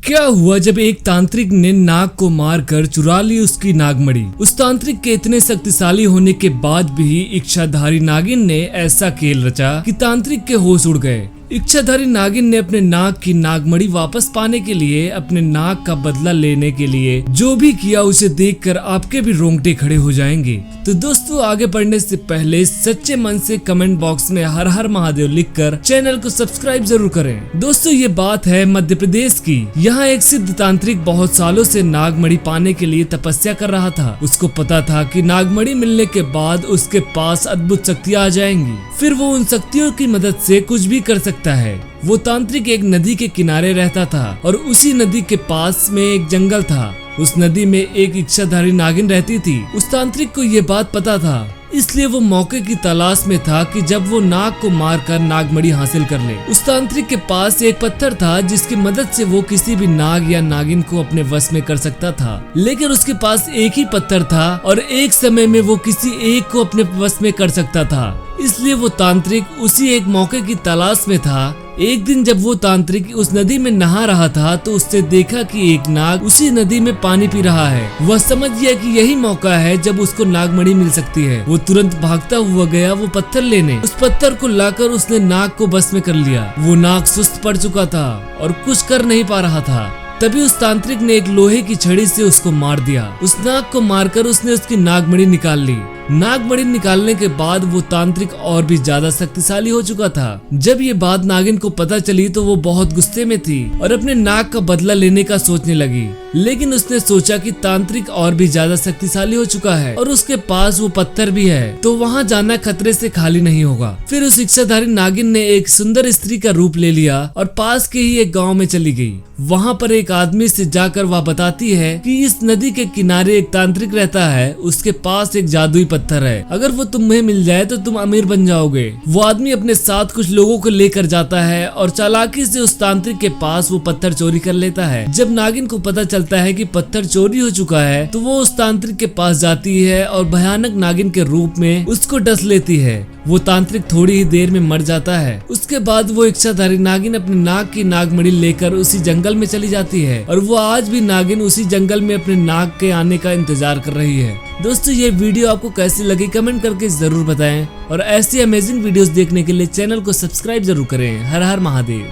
क्या हुआ जब एक तांत्रिक ने नाग को मारकर चुरा ली उसकी नागमणि। उस तांत्रिक के इतने शक्तिशाली होने के बाद भी इच्छाधारी नागिन ने ऐसा खेल रचा कि तांत्रिक के होश उड़ गए। इच्छाधारी नागिन ने अपने नाग की नागमणि वापस पाने के लिए, अपने नाग का बदला लेने के लिए जो भी किया उसे देखकर आपके भी रोंगटे खड़े हो जाएंगे। तो दोस्तों, आगे बढ़ने से पहले सच्चे मन से कमेंट बॉक्स में हर हर महादेव लिखकर चैनल को सब्सक्राइब जरूर करें। दोस्तों, ये बात है मध्य प्रदेश की। यहाँ एक सिद्ध तांत्रिक बहुत सालों से नागमणि पाने के लिए तपस्या कर रहा था। उसको पता था कि नागमणि मिलने के बाद उसके पास अद्भुत शक्तियाँ आ जाएंगी, फिर वो उन शक्तियों की मदद से कुछ भी कर सकता है। वो तांत्रिक एक नदी के किनारे रहता था और उसी नदी के पास में एक जंगल था। उस नदी में एक इच्छाधारी नागिन रहती थी। उस तांत्रिक को ये बात पता था, इसलिए वो मौके की तलाश में था कि जब वो नाग को मारकर नागमणि हासिल कर ले। उस तांत्रिक के पास एक पत्थर था जिसकी मदद से वो किसी भी नाग या नागिन को अपने वश में कर सकता था। लेकिन उसके पास एक ही पत्थर था और एक समय में वो किसी एक को अपने वश में कर सकता था, इसलिए वो तांत्रिक उसी एक मौके की तलाश में था। एक दिन जब वो तांत्रिक उस नदी में नहा रहा था तो उसने देखा कि एक नाग उसी नदी में पानी पी रहा है। वह समझ गया कि यही मौका है जब उसको नागमणि मिल सकती है। वो तुरंत भागता हुआ गया वो पत्थर लेने। उस पत्थर को लाकर उसने नाग को बस में कर लिया। वो नाग सुस्त पड़ चुका था और कुछ कर नहीं पा रहा था। तभी उस तांत्रिक ने एक लोहे की छड़ी से उसको मार दिया। उस नाग को मारकर उसने उसकी नागमणि निकाल ली। नागमणि निकालने के बाद वो तांत्रिक और भी ज्यादा शक्तिशाली हो चुका था। जब ये बात नागिन को पता चली तो वो बहुत गुस्से में थी और अपने नाग का बदला लेने का सोचने लगी। लेकिन उसने सोचा कि तांत्रिक और भी ज्यादा शक्तिशाली हो चुका है और उसके पास वो पत्थर भी है, तो वहाँ जाना खतरे से खाली नहीं होगा। फिर उस इच्छाधारी नागिन ने एक सुंदर स्त्री का रूप ले लिया और पास के ही एक गाँव में चली गई। वहाँ पर एक आदमी से जाकर वह बताती है कि इस नदी के किनारे एक तांत्रिक रहता है, उसके पास एक जादुई पत्थर है, अगर वो तुम्हें मिल जाए तो तुम अमीर बन जाओगे। वो आदमी अपने साथ कुछ लोगों को लेकर जाता है और चालाकी से उस तांत्रिक के पास वो पत्थर चोरी कर लेता है। जब नागिन को पता चलता है कि पत्थर चोरी हो चुका है तो वो उस तांत्रिक के पास जाती है और भयानक नागिन के रूप में उसको डस लेती है। वो तांत्रिक थोड़ी ही देर में मर जाता है। उसके बाद वो इच्छाधारी नागिन अपने नाग की नागमणि लेकर उसी जंगल में चली जाती है और वो आज भी नागिन उसी जंगल में अपने नाग के आने का इंतजार कर रही है। दोस्तों, ये वीडियो आपको कैसी लगी कमेंट करके जरूर बताएं और ऐसी अमेजिंग वीडियोस देखने के लिए चैनल को सब्सक्राइब जरूर करें। हर हर महादेव।